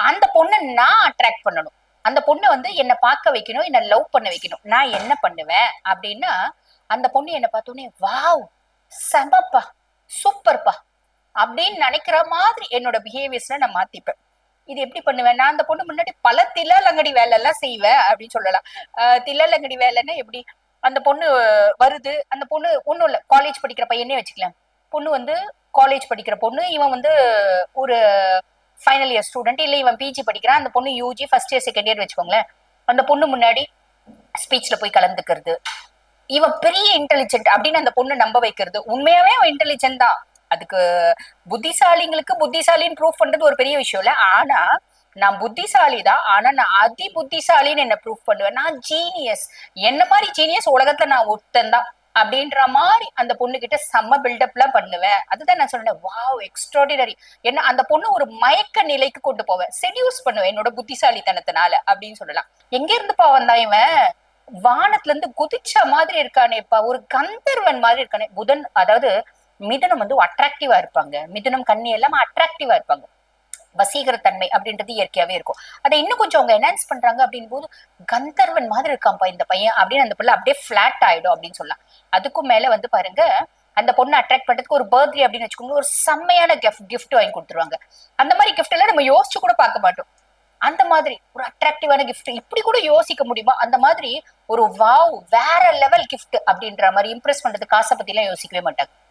அந்த பொண்ணை நான் அட்ராக்ட் பண்ணணும். அந்த பொண்ணு வந்து என்ன பார்க்க வைக்கணும், என்ன லவ் பண்ண வைக்கணும். நான் என்ன பண்ணுவேன் அப்படின்னா, அந்த பொண்ணு என்ன பார்த்தோன்னே வாவ் செமப்பா சூப்பர்ப்பா அப்படின்னு நினைக்கிற மாதிரி என்னோட பிஹேவியர்ஸ்ல நான் மாத்திப்பேன். இது எப்படி பண்ணுவேன், நான் அந்த பொண்ணு முன்னாடி பல தில்லாலங்கடி வேலை எல்லாம் செய்வேன் அப்படின்னு சொல்லலாம். தில்லாலங்கடி வேலைன்னா எப்படி, அந்த பொண்ணு வருது, அந்த பொண்ணு ஒண்ணும் இல்ல, காலேஜ் படிக்கிற பையனே வச்சுக்கலாம். பொண்ணு வந்து காலேஜ் படிக்கிற பொண்ணு, இவன் வந்து ஒரு ஃபைனல் இயர் ஸ்டூடெண்ட், இல்ல இவன் பிஜி படிக்கிறான், அந்த பொண்ணு UG first year second year வச்சுக்கோங்களேன். அந்த பொண்ணு முன்னாடி ஸ்பீச்ல போய் கலந்துக்கிறது, இவன் பெரிய இன்டெலிஜென்ட் அப்படின்னு அந்த பொண்ணு நம்ப வைக்கிறது. உண்மையாவே அவன் இன்டெலிஜென்ட் தான், அதுக்கு புத்திசாலிங்களுக்கு புத்திசாலின்னு ப்ரூவ் பண்றது ஒரு பெரிய விஷயம் இல்ல. ஆனா நான் புத்திசாலி தான், ஆனா நான் அதி புத்திசாலின்னு என்ன ப்ரூவ் பண்ணுவேன். நான் ஜீனியஸ், என்ன மாதிரி ஜீனியஸ் உலகத்துல நான் ஒருத்தன் தான் அப்படின்ற மாதிரி அந்த பொண்ணு கிட்ட செம்ம பில்டப் எல்லாம் பண்ணுவேன். அதுதான் நான் சொன்னேன், வாவ் எக்ஸ்ட்ராடினரி. என்ன அந்த பொண்ணு ஒரு மயக்க நிலைக்கு கொண்டு போவேன், செடியூஸ் பண்ணுவேன் என்னோட புத்திசாலித்தனத்தினால அப்படின்னு சொல்லலாம். எங்க இருந்துப்பா வந்தான் இவன், வானத்துல இருந்து குதிச்ச மாதிரி இருக்கானேப்பா, ஒரு கந்தர்வன் மாதிரி இருக்கானே. புதன் அதாவது மிதுனம் வந்து அட்ராக்டிவா இருப்பாங்க, மிதுனம் கன்னி எல்லாம் அட்ராக்டிவா இருப்பாங்க. வசீகரத்தன்மை அப்படின்றது இயற்கையாவே இருக்கும். அதை இன்னும் கொஞ்சம் அவங்க என்ஹான்ஸ் பண்றாங்க அப்படின் போது, கந்தர்வன் மாதிரி இருக்கான்ப்பா இந்த பையன் அப்படின்னு அந்த பிள்ளை அப்படியே பிளாட் ஆயிடும் அப்படின்னு சொல்லலாம். அதுக்கும் மேல வந்து பாருங்க, அந்த பொண்ணு அட்ராக்ட் பண்றதுக்கு ஒரு பர்த்டே அப்படின்னு வச்சுக்கோங்க, ஒரு செம்மையான கிஃப்ட் வாங்கி கொடுத்துருவாங்க. அந்த மாதிரி கிஃப்ட் எல்லாம் நம்ம யோசிச்சு கூட பார்க்க மாட்டோம். அந்த மாதிரி ஒரு அட்ராக்டிவான கிஃப்ட் இப்படி கூட யோசிக்க முடியுமா, அந்த மாதிரி ஒரு வாவ் வேற லெவல் கிஃப்ட் அப்படின்ற மாதிரி இம்ப்ரெஸ் பண்றது, காசை பத்தி எல்லாம் யோசிக்கவே மாட்டாங்க.